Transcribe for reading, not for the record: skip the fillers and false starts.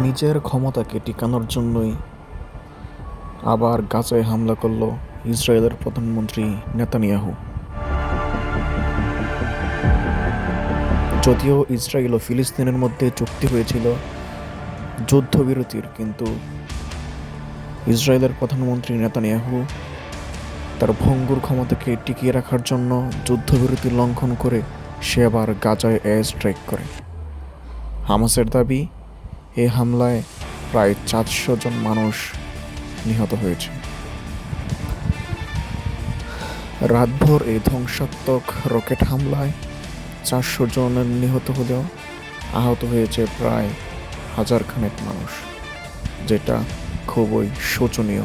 নিজের ক্ষমতাকে টিকানোর জন্যই আবার গাজায় হামলা করল ইসরায়েলের প্রধানমন্ত্রী নেতানিয়াহু। যদিও ইসরায়েল ও ফিলিস্তিনের মধ্যে চুক্তি হয়েছিল যুদ্ধবিরতির, কিন্তু ইসরায়েলের প্রধানমন্ত্রী নেতানিয়াহু তার ভঙ্গুর ক্ষমতাকে টিকিয়ে রাখার জন্য যুদ্ধবিরতি লঙ্ঘন করে সে আবার গাজায় এয়ার স্ট্রাইক করে। হামাসের দাবি, এ হামলায় প্রায় 400 জন মানুষ নিহত হয়েছে। রাতভর এই ধ্বংসাত্মক রকেট হামলায় 400 জনের নিহত হলেও আহত হয়েছে প্রায় 1000 খানেক মানুষ, যেটা খুবই শোচনীয়।